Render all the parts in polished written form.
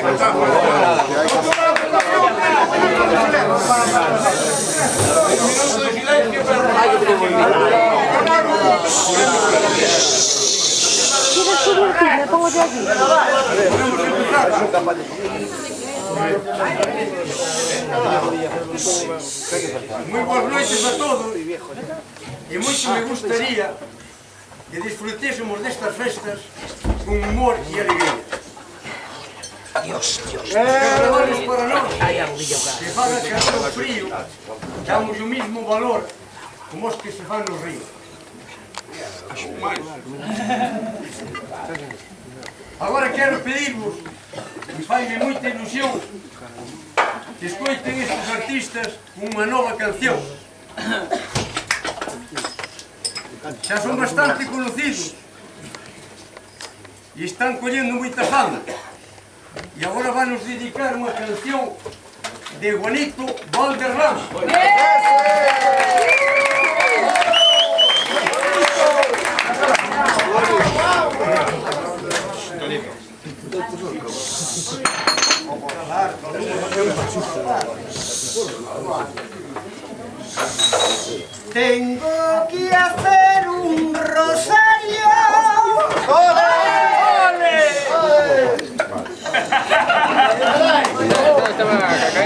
Me pongo yo aquí. Muy buenas noches a todos e moito me gustaría que disfrutésemos destas festas con humor e alegría. Dios. Os carnavales para nós, que faga calor ou frío, damos o mismo valor como os que se fan nos ríos. Agora quero pedirvos, e faime moita ilusión, que escoiten estes artistas unha nova canción. Xa son bastante conocidos e están collendo moita fama. E agora vanos dedicar unha canción de Juanito Valderrama. Tengo que hacer un rosario.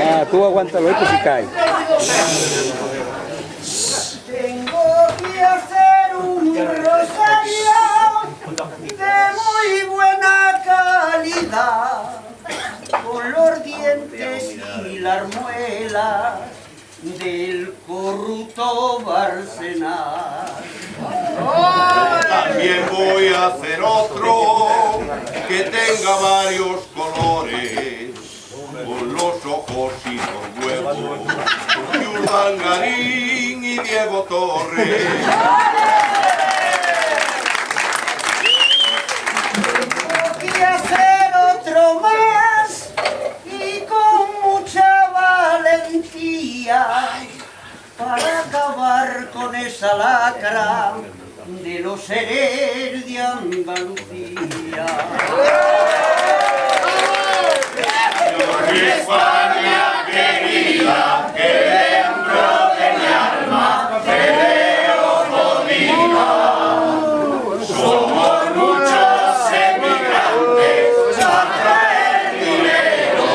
Ah, tú aguántalo esto si cae. Tengo que hacer un rosario de muy buena calidad, con los dientes y las muelas del corrupto Bárcenas. También voy a hacer otro que tenga varios colores, con los ojos y los huevos, y Urdangarín y Diego Torres. Tengo que hacer otro más y con mucha valentía para acabar con esa lacra de los seres de Andalucía. Mi España querida, que dentro de mi alma te veo jodida. Somos muchos emigrantes a traer dinero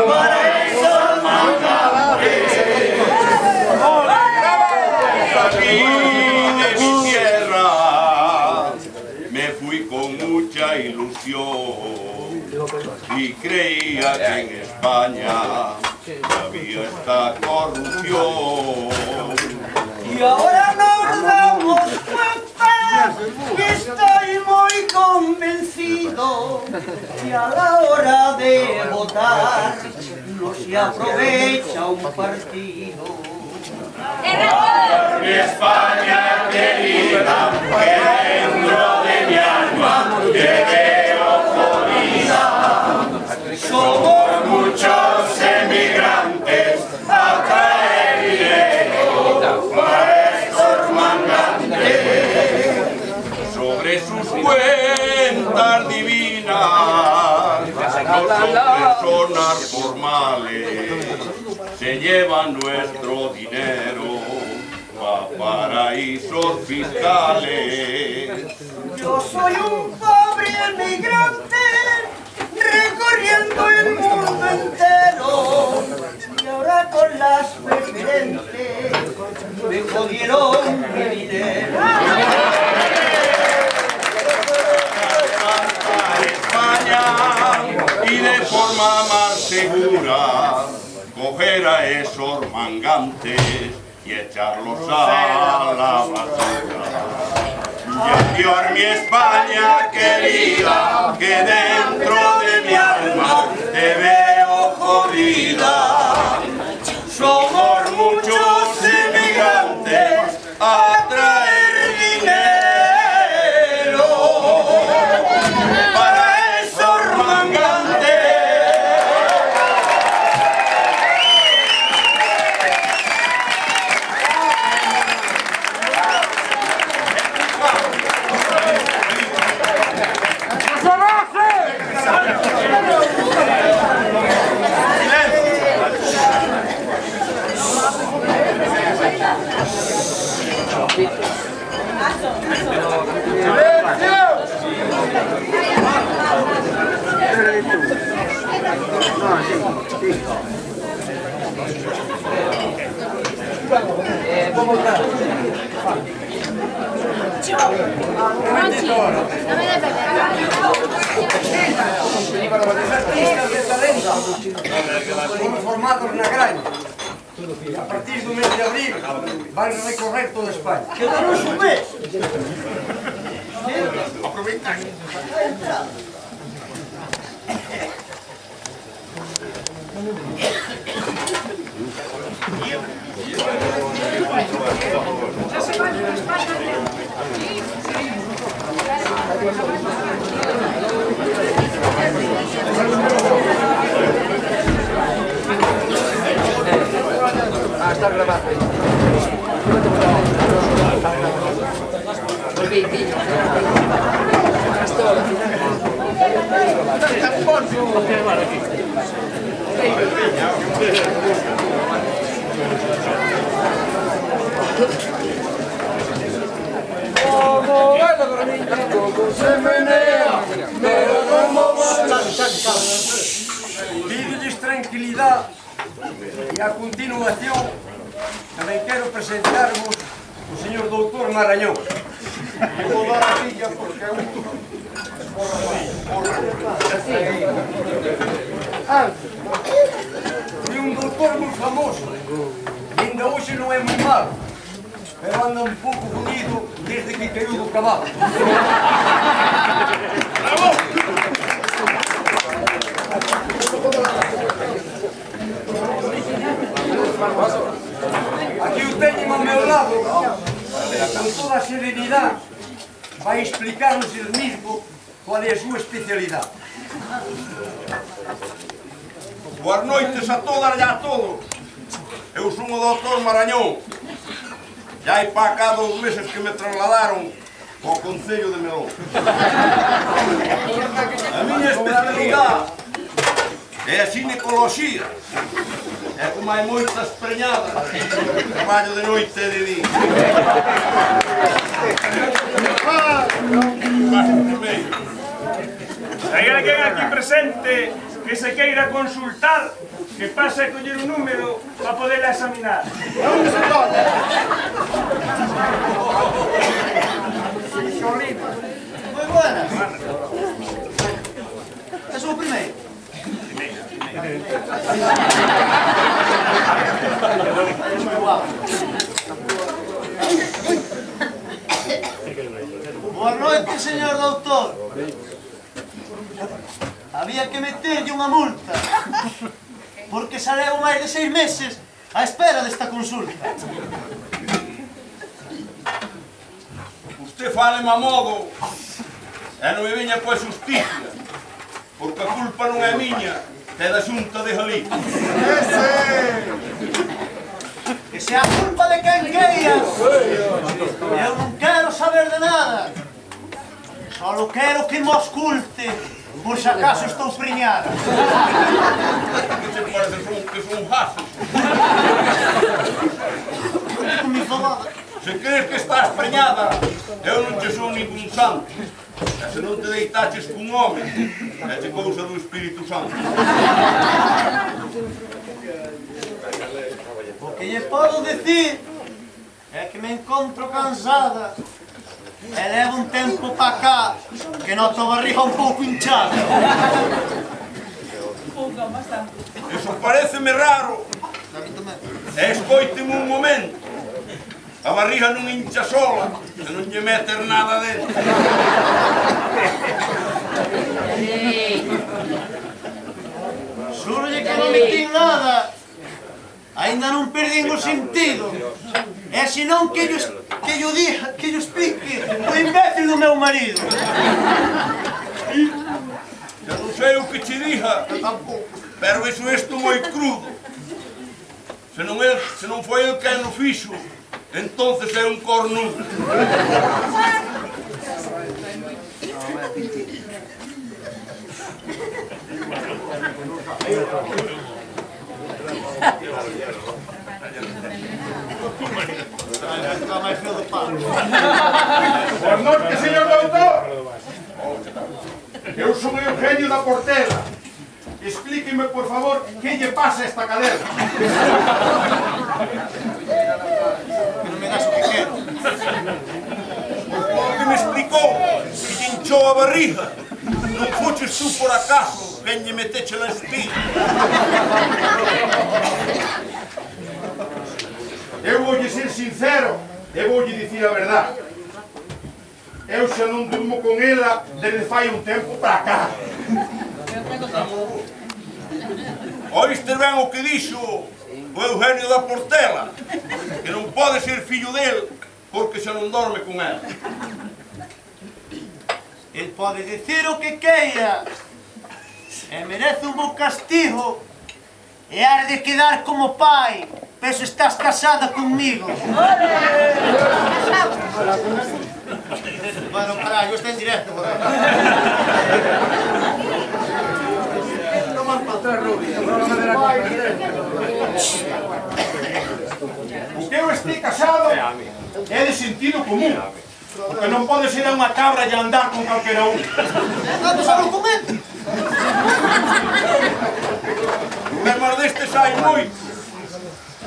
para esos mangantes. Aquí de mi tierra me fui con mucha ilusión y creía que en España había esta corrupción. Y ahora nos damos cuenta que estoy muy convencido que a la hora de votar no se aprovecha un partido. Mi España querida, que dentro de mi alma te veo jodida. Somos muchos emigrantes a traer dinero para estos mangantes. Sobre sus cuentas divinas, los hombres sonar formales se llevan nuestro dinero a paraísos fiscales. Yo soy un pobre emigrante recorriendo el mundo entero y ahora con las preferentes me jodieron mi dinero. España y de forma más segura coger a esos mangantes y echarlos a la basura. Y adiós mi España querida, que dentro de mi alma te veo jodida. Somos muchos emigrantes a traer dinero para esos mangantes. ¡Se Foram formados na Granja. A partir do mês de abril vai recorrer toda a Espanha. Que eu não chupei. Está grabado. Pido-lhes tranquilidade e a continuación tamén quero presentarvos o señor doutor Marañón. Eu vou dar a silla porque é un... Foi un doutor moi famoso, e ainda hoxe non é moi malo, pero anda un pouco jodido desde que caiu do cabalo. Aquí o teñen ao meu lado, con toda a serenidade, vai explicarnos el mismo cual é a súa especialidade. Boas noites a todas e a todos. Eu son o doutor Marañón. Ya hai para cá 2 meses que me trasladaron ao Concello de Melón. A miña especialidade é a ginecoloxía. E como hai moitas preñadas, traballo de noite e de día. Hai alguén aquí presente que se queira consultar, que pase a coller un número para poderla examinar. Moi buenas. Es o primeiro. Boa noite, señor doutor. Había que meterlle unha multa, porque xa levo máis de 6 meses á espera desta consulta. Usted fale-me a modo e non me veña coa xusticia, porque a culpa non é miña, é da Xunta de Galicia. Que sea culpa de quen queira. Eu non quero saber de nada. Solo quero que me ausculte, por se acaso estou preñada. Que te parece que son jaces? Con mi falada. Se crees que estás preñada, eu non te son ningún santo. E se non te deitaches cun home, é che cousa do Espírito Santo. O que lle podo decir é que me encontro cansada e levo un tempo pa cá que noto a barriga un pouco hinchada. Eso pareceme raro. E escoiteme un momento. A barriga non hincha sola, se non lle meter nada dentro. Xúrolle que non metín nada. Ainda non perdín o sentido. E senón que yo diga, que yo explique o imbécil do meu marido. Eu non sei o que che diga, pero iso isto moi crudo. Se non foi el que no fixo, entonces é un cornudo. Eugenio da Portela, explíqueme, por favor, que lle pasa a esta cadela. Que non me das o que quero. O que me explicou que lle hinchou a barriga. Non fuches tú por acaso, quen lle meteche na espina. Eu voulle ser sincero e voulle dicir a verdade. Eu xa non durmo con ela desde fai un tempo para cá. Oíste ben o que dixo o Eugenio da Portela, que non pode ser fillo del porque xa non dorme con ela. El pode dicir o que queira e merece un bo castigo e has de quedar como pai, pero estás casada conmigo. Bueno, carallo, está en directo. O que eu este casado é de sentido común, porque non pode ser unha cabra e andar con calquera un. Dando só documento. Problemas destes hai moito,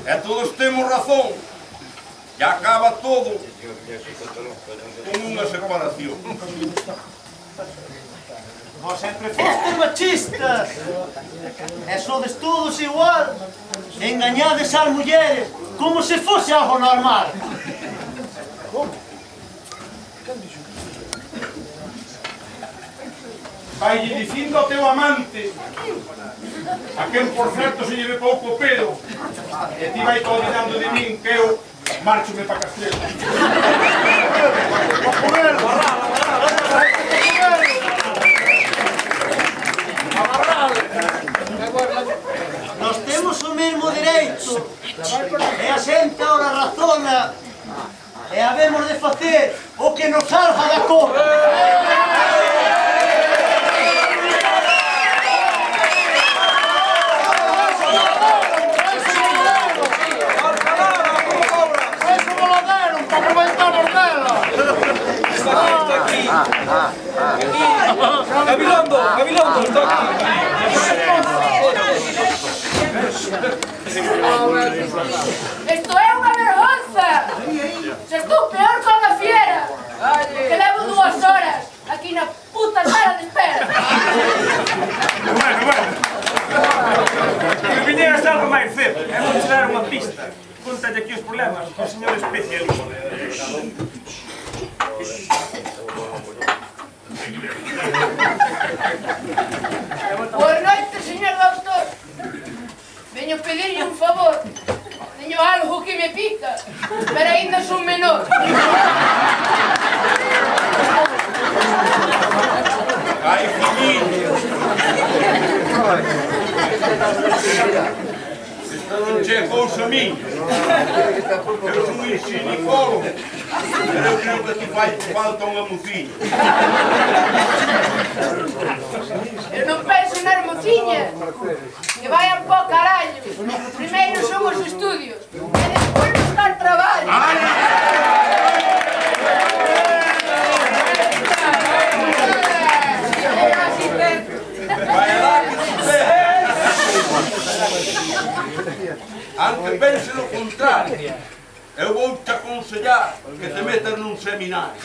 e todos temos razón, e acaba todo con unha separación. Vos sempre fostes machistas e sodes todos igual. Engañades ás mulleres como se fose algo normal. Vaille dicindo ao teu amante, a quen por certo se lleve pouco pedo, e ti vai olvidando de min que eu márchome pa Castelo. Nós temos o mesmo dereito e a xente ahora razona e habemos de facer o que nos salga da cor. Gabilondo, Gabilondo, está aquí. Isto é unha vergonza! Se estou peor con a fiera! Que levo 2 horas aquí na puta sala de espera! Bueno. Que viñeras algo máis cedo. É vou che dar unha pista. Contalle aquí os problemas ao señor especialista. Boa noite, señor doctor. Veño pedirlle un favor. Teño algo que me pica, pero ainda son menor. Ai, filhinho! Esta non che cousa miña. Eu son un ginecólogo, pero eu creo que ti fai falta unha mociña. Eu non penso nas mociñas, que vayan po carallo. Primeiro son os estudios, e despois buscar traballo. Vai lá que sucede. Antes pense no contrario. Eu vou te aconsellar que te metas nun seminario.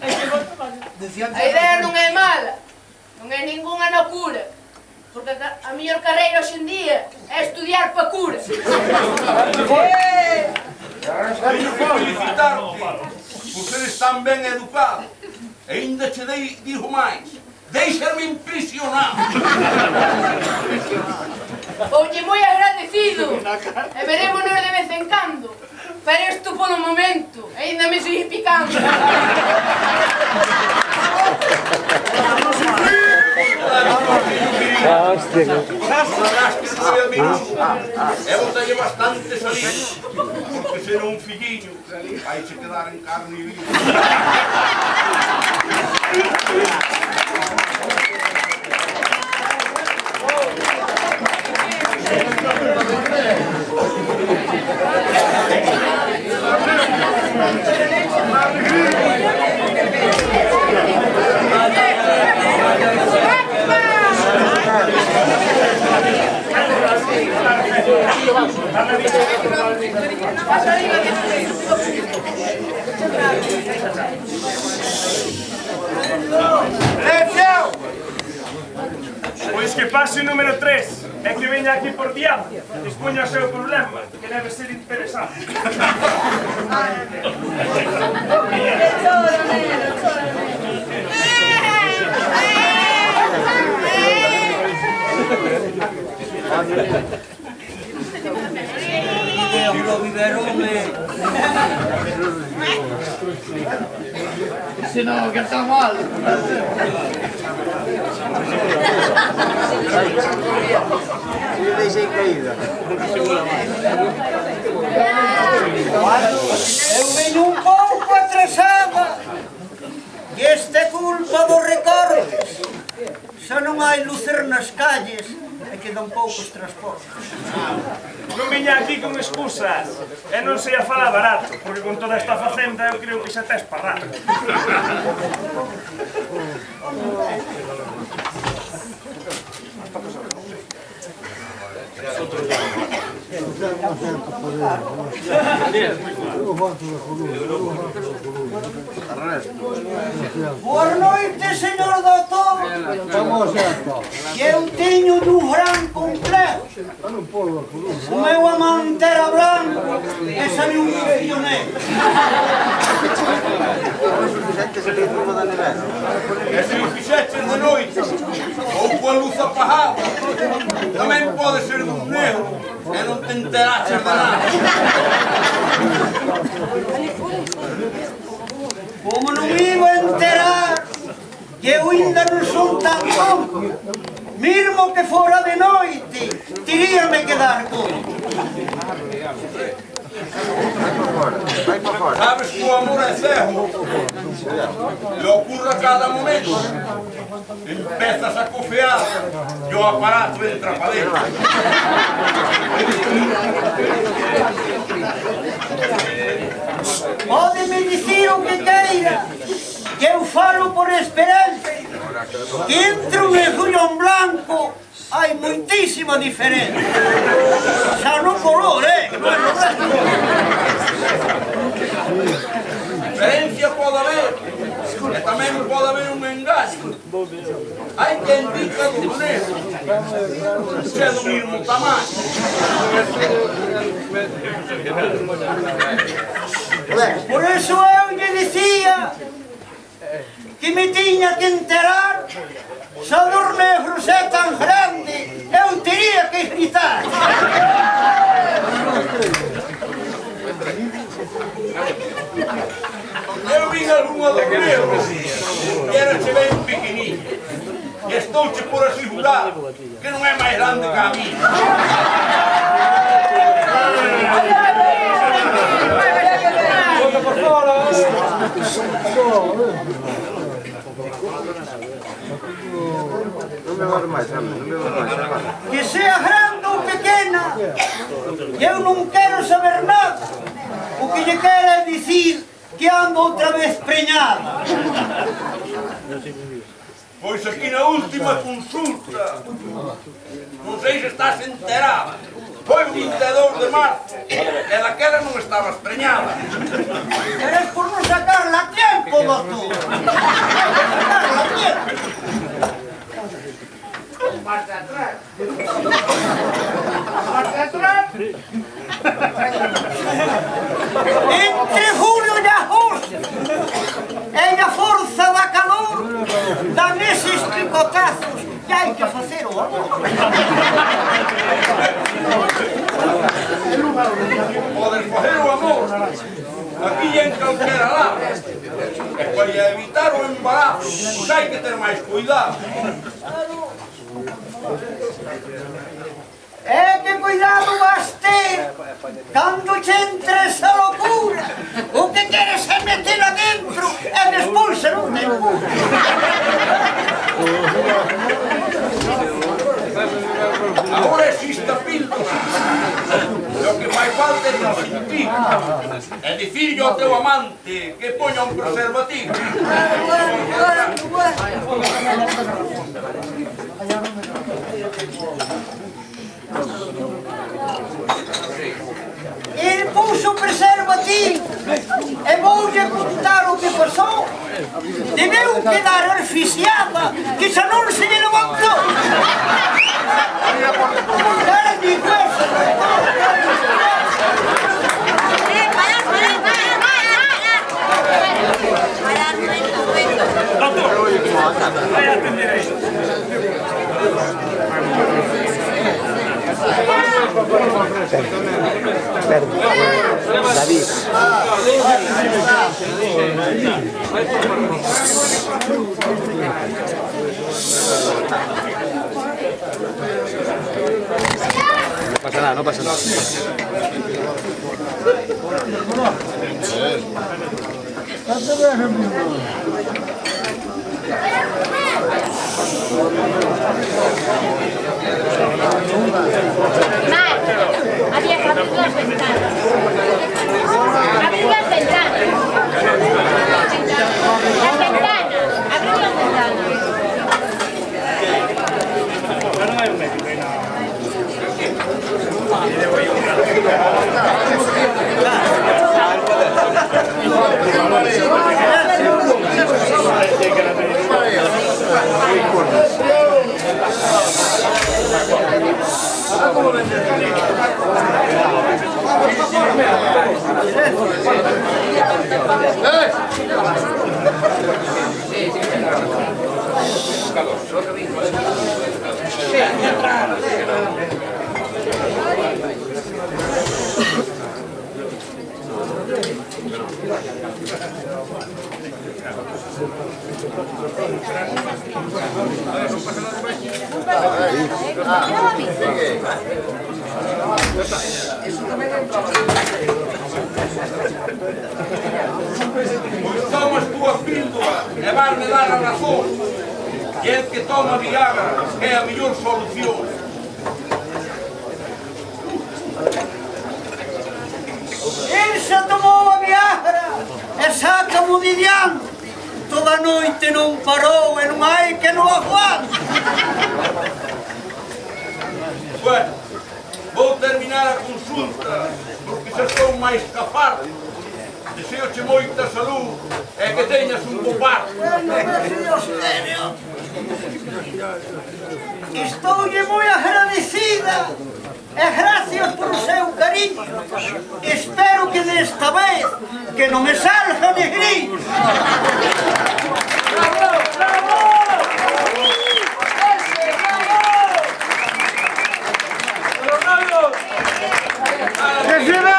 A idea non é mala, non é ningunha locura, porque a mellor carreira hoxe en día é estudiar pa cura. Teño que felicitarte por seres tan ben educado. E ainda che digo máis. Deixarme impresionado. Oulle moi agradecido, e verémonos de vez en cando, pero isto polo momento ainda me sigue picando. E botalle bastante salido, porque ser un filliño vai se quedar en carne viva. Silencio! Pois que pase o número 3 e que veña aquí por diante, expoña o seu problema, que debe ser interesante. Si no, que está mal. Eu veño un pouco atrasada e este é culpa dos recortes. Xa non hai lucer nas calles e quedan poucos transportes. Non viña aquí con excusas e non sei a falar barato, porque con toda esta facenda eu creo que xa tes parrado. Boa noite, señor doutor. Que eu teño un gran complexo. O meu amante era branco e saliu un fillo negro. E se o fixeches de noite, ou coa luz apagada, tamén pode ser dun negro, e non te enteraches de nada. Como non iba a enterar que eu ainda non son tan tonto, mesmo que fora de noite, teríame que dar todo. Sabes que o amor é cego, e ocurre a cada momento. Empezas a cofear e o aparato entra para dentro. Pode-me dicir o que queira, que eu falo por experiencia, que entre un mergullo blanco hai moitísima diferencia. Xa no color, non é no resto. Diferencia pode haber, e tamén pode haber un engaño. Hai quen dica do negro, que é do mesmo tamaño. Por eso eu lle dicía que me tiña que enterar. Xa dos negros é tan grande, eu teria que gritar. Eu vin algunha dos negros, e erache ben pequeniño. E estouche por asegurar que non é máis grande que a mí. Que sea grande ou pequena, eu non quero saber nada. O que lle quero é dicir que ando outra vez preñada. Pois aquí na última consulta, non sei se estás enterada, foi o 22 de marzo, e daquela non estabas preñada. Eres por non sacarla a tiempo, doctor. Sacarla a tiempo. Parte atrás. Parte atrás. Entre julio e agosto, e a forza da calor, dan eses picotazos que hai que facer o amor. Podes facer o amor aquí e en calquera lado. E para evitar o embarazo, pois hai que ter máis cuidado. É que cuidado vas ter cando che entre esa locura. O que queres é meter adentro e despois se non te cura. Agora existe a píldora. E o que fai falta é consentir. É dicirlle ao teu amante que poña un preservativo. El puso preservativo e voulle contar o que pasou. Debeu quedar asfixiada, que xa non se lle levantou. Doctor, vaya a atender ahí. David. No pasa nada, no pasa nada. Abrir las ventanas. Abrir las ventanas. Las ventanas. Abrir las ventanas. Tomas túa píldora e vas-me dar a razón. E el que toma Viagra é a mellor solución. El xa tomou a Viagra e saca-mo de diante. Toda a noite non parou e non hai que non aguante. Bueno, vou terminar a consulta, porque xa estou máis capaz. Deseoche moita salud e que teñas un bo parto. Estoulle moi agradecida e gracias por o seu cariño. Espero que desta vez que non me salga negriño. ¡Bravo! ¡Bravo! ¡Que se vaya!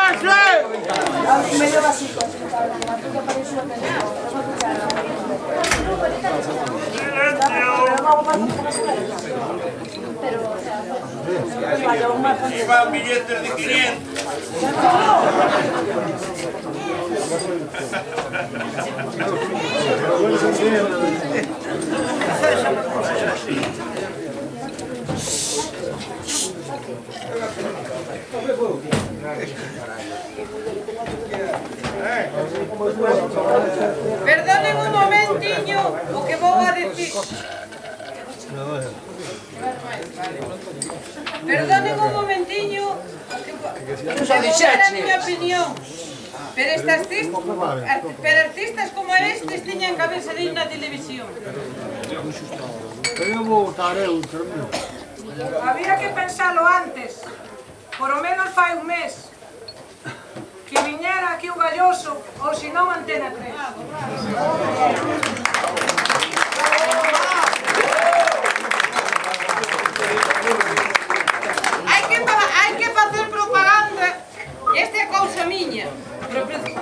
Medio vasito, así que parece una Y van billetes de 500. Perdonen un momentiño o que vou a decir. Perdonen un momentiño o que vou a dar a miña opinión. Pero artistas como estes tiñan que haber salido na televisión. Había que pensalo antes, por o menos fai un mes, que viñera aquí o Galloso ou se non Antena 3. Hai que facer propaganda, esta é cousa miña,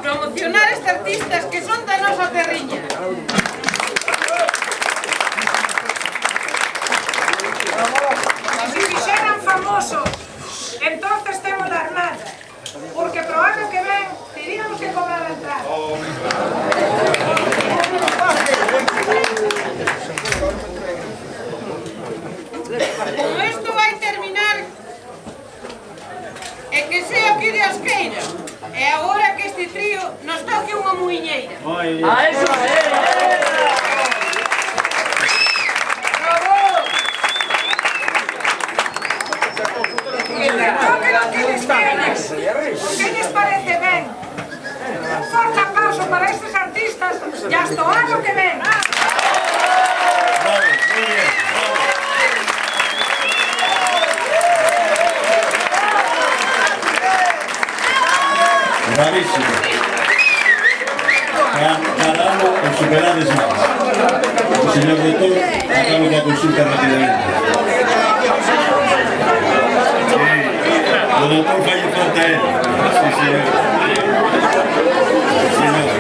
promocionar estes artistas que son da nosa terriña. Se fixeran famosos, entonces temos las nada, porque pro ano que ven teríamos que cobrar a entrada. Como isto vai terminar, e que sea o que Dios queira, e agora que este trío nos toque unha muiñeira. ¡A eso! Y hasta el año que viene. Bravo, muy bien, bravo. Bravísimo. Cada ano os superades máis. O señor Doctor acaba coa consulta rápidamente. O doutor fai falta a él. Sí, señor. Sí, señor.